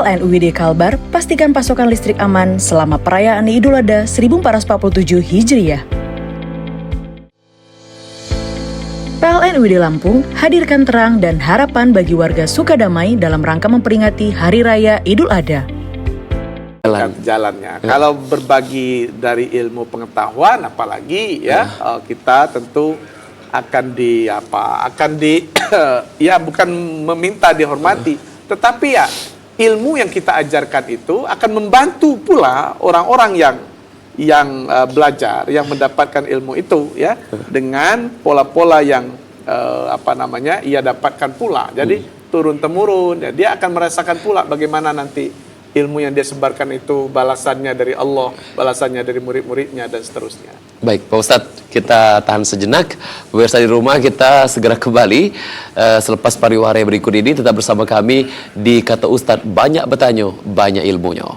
PLN UID Kalbar pastikan pasokan listrik aman selama perayaan Idul Adha 1447 Hijriah. PLN UID Lampung hadirkan terang dan harapan bagi warga Sukadamai dalam rangka memperingati Hari Raya Idul Adha. Jalannya. Kalau berbagi dari ilmu pengetahuan, apalagi kita tentu akan ya bukan meminta dihormati, tetapi ya ilmu yang kita ajarkan itu akan membantu pula orang-orang yang belajar, yang mendapatkan ilmu itu ya dengan pola-pola yang ia dapatkan pula. Jadi turun temurun, ya, dia akan merasakan pula bagaimana nanti ilmu yang dia sebarkan itu balasannya dari Allah, balasannya dari murid-muridnya dan seterusnya. Baik, Pak Ustadz, kita tahan sejenak. Pemirsa di rumah, kita segera kembali selepas pariwara berikut ini. Tetap bersama kami di Kata Ustadz, banyak bertanya, banyak ilmunya.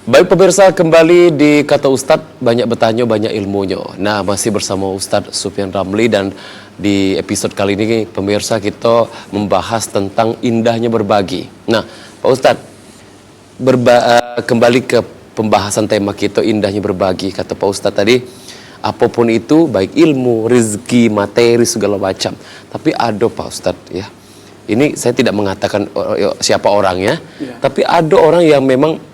Baik pemirsa, kembali di Kata Ustadz, banyak bertanya, banyak ilmunya. Nah, masih bersama Ustadz Sufyan Ramli, dan di episode kali ini pemirsa kita membahas tentang indahnya berbagi. Nah, Pak Ustadz, kembali ke pembahasan tema kita, indahnya berbagi. Kata Pak Ustadz tadi, apapun itu, baik ilmu, rezeki, materi, segala macam. Tapi ada Pak Ustadz ya, ini saya tidak mengatakan siapa orangnya, tapi ada orang yang memang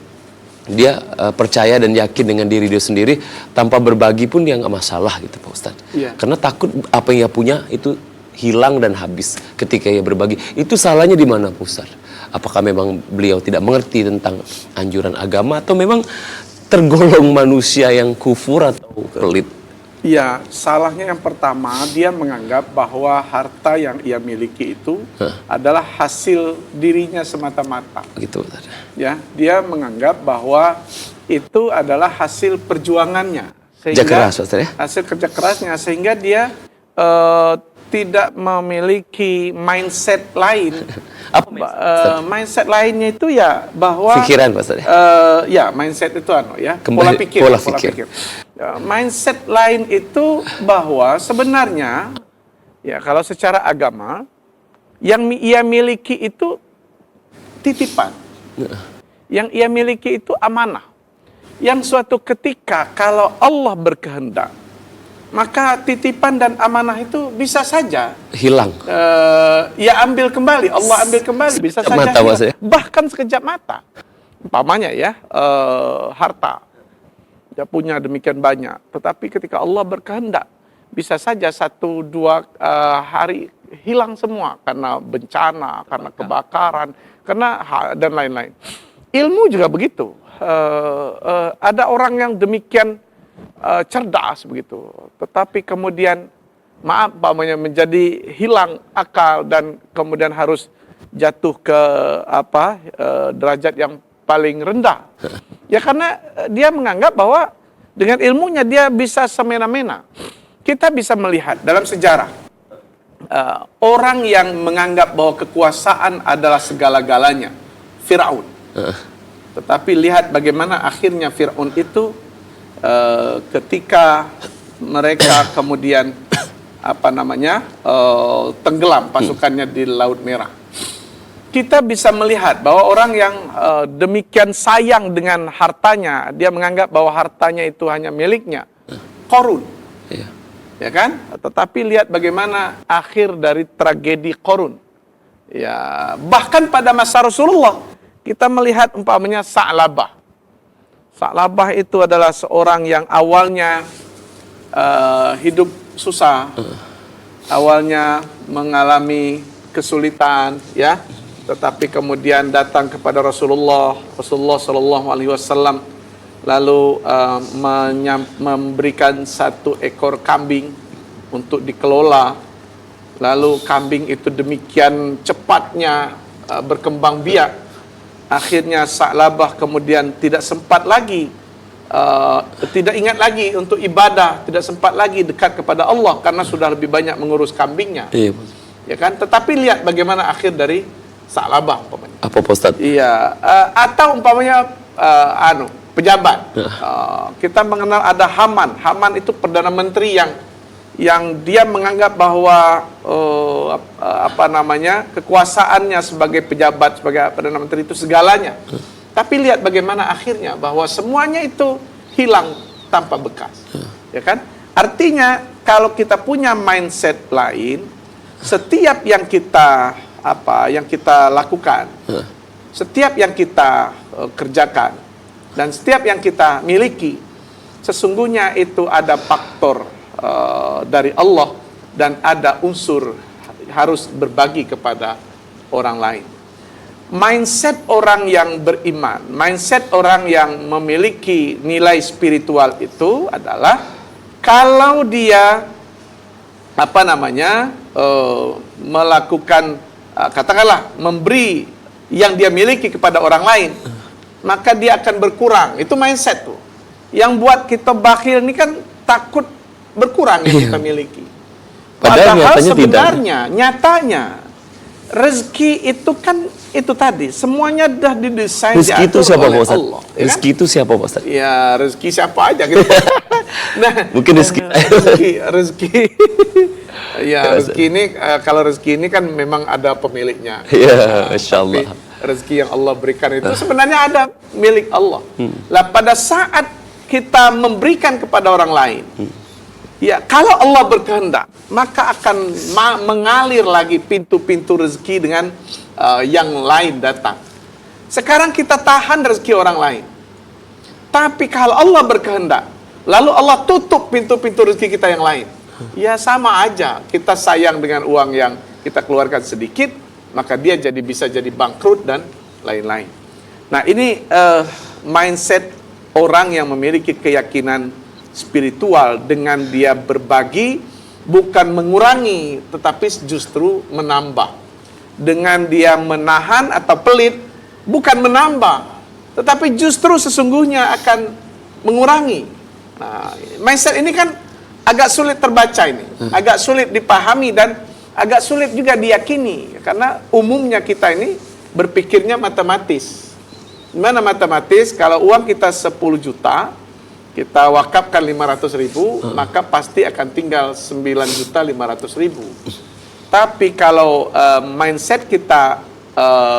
dia percaya dan yakin dengan diri dia sendiri, tanpa berbagi pun dia nggak masalah gitu Pak Ustadz. Karena takut apa yang dia punya itu hilang dan habis ketika ia berbagi. Itu salahnya di mana Pak Ustadz? Apakah memang beliau tidak mengerti tentang anjuran agama, atau memang tergolong manusia yang kufur atau pelit? Ya, salahnya yang pertama, dia menganggap bahwa harta yang ia miliki itu adalah hasil dirinya semata-mata. Gitu. Ya, dia menganggap bahwa itu adalah hasil perjuangannya, kerja keras, Ustaz, ya? Hasil kerja kerasnya, sehingga dia tidak memiliki mindset lain. Apa mindset lainnya itu ya bahwa pikiran, Pak Ustaz, ya mindset itu pola pikir. Mindset lain itu bahwa sebenarnya ya kalau secara agama yang ia miliki itu titipan. Yang ia miliki itu amanah. Yang suatu ketika kalau Allah berkehendak, maka titipan dan amanah itu bisa saja hilang. Ya ambil kembali, Allah ambil kembali, bisa saja hilang. Bahkan sekejap mata. Umpamanya ya, harta. Dia punya demikian banyak, tetapi ketika Allah berkehendak, bisa saja 1-2 hari hilang semua karena bencana, karena kebakaran, dan lain-lain. Ilmu juga begitu. Ada orang yang demikian cerdas begitu, tetapi kemudian menjadi hilang akal dan kemudian harus jatuh ke derajat yang paling rendah. Ya karena dia menganggap bahwa dengan ilmunya dia bisa semena-mena. Kita bisa melihat dalam sejarah orang yang menganggap bahwa kekuasaan adalah segala-galanya, Firaun. Tetapi lihat bagaimana akhirnya Firaun itu ketika mereka kemudian tenggelam pasukannya di Laut Merah. Kita bisa melihat bahwa orang yang demikian sayang dengan hartanya, dia menganggap bahwa hartanya itu hanya miliknya, Qarun. Ya kan? Tetapi lihat bagaimana akhir dari tragedi Qarun. Ya, bahkan pada masa Rasulullah kita melihat umpamanya Sa'labah. Sa'labah itu adalah seorang yang awalnya hidup susah, awalnya mengalami kesulitan, ya, tetapi kemudian datang kepada Rasulullah Shallallahu Alaihi Wasallam, lalu memberikan 1 ekor kambing untuk dikelola. Lalu kambing itu demikian cepatnya berkembang biak, akhirnya Sa'labah kemudian tidak sempat lagi tidak ingat lagi untuk ibadah, tidak sempat lagi dekat kepada Allah karena sudah lebih banyak mengurus kambingnya. Iya. Ya kan? Tetapi lihat bagaimana akhir dari Sa'labah umpamanya. Apa Pak Ustadz? Iya, atau umpamanya pejabat. Kita mengenal ada Haman. Haman itu perdana menteri yang dia menganggap bahwa kekuasaannya sebagai pejabat, sebagai perdana menteri itu segalanya. Tapi lihat bagaimana akhirnya bahwa semuanya itu hilang tanpa bekas. Ya kan? Artinya kalau kita punya mindset lain, setiap yang kita lakukan, setiap yang kita kerjakan, dan setiap yang kita miliki, sesungguhnya itu ada faktor dari Allah dan ada unsur harus berbagi kepada orang lain. Mindset orang yang beriman, mindset orang yang memiliki nilai spiritual itu adalah kalau dia melakukan katakanlah memberi yang dia miliki kepada orang lain, maka dia akan berkurang. Itu mindset tuh. Yang buat kita bakhil ini kan takut berkurang yang kita miliki. Padahal sebenarnya nyatanya rezeki itu kan itu tadi semuanya dah didesain rezeki itu siapa Pak Ustadz? Allah, ya rezeki kan? itu siapa Pak Ustadz? Ya rezeki siapa aja gitu. Nah, mungkin rezeki ya rezeki ini kalau rezeki ini kan memang ada pemiliknya. Ya, insyaallah. Rezeki yang Allah berikan itu sebenarnya ada milik Allah. Lah pada saat kita memberikan kepada orang lain, ya kalau Allah berkehendak, maka akan mengalir lagi pintu-pintu rezeki dengan yang lain datang. Sekarang kita tahan rezeki orang lain. Tapi kalau Allah berkehendak, lalu Allah tutup pintu-pintu rezeki kita yang lain. Ya sama aja, kita sayang dengan uang yang kita keluarkan sedikit, maka dia bisa jadi bangkrut dan lain-lain. Nah ini mindset orang yang memiliki keyakinan spiritual dengan dia berbagi, bukan mengurangi, tetapi justru menambah. Dengan dia menahan atau pelit, bukan menambah, tetapi justru sesungguhnya akan mengurangi. Nah, mindset ini kan agak sulit terbaca ini, agak sulit dipahami dan agak sulit juga diyakini, karena umumnya kita ini berpikirnya matematis. Gimana matematis? Kalau uang kita 10 juta, kita wakafkan 500.000, maka pasti akan tinggal 9.500.000. Tapi kalau mindset kita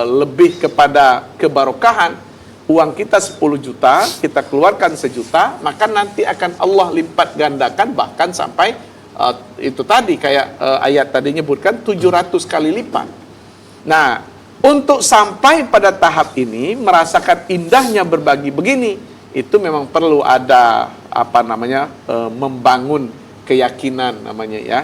lebih kepada kebarokahan, uang kita 10 juta, kita keluarkan 1 juta, maka nanti akan Allah lipat gandakan bahkan sampai itu tadi kayak ayat tadi nyebutkan 700 kali lipat. Nah, untuk sampai pada tahap ini merasakan indahnya berbagi begini, itu memang perlu ada membangun keyakinan namanya ya.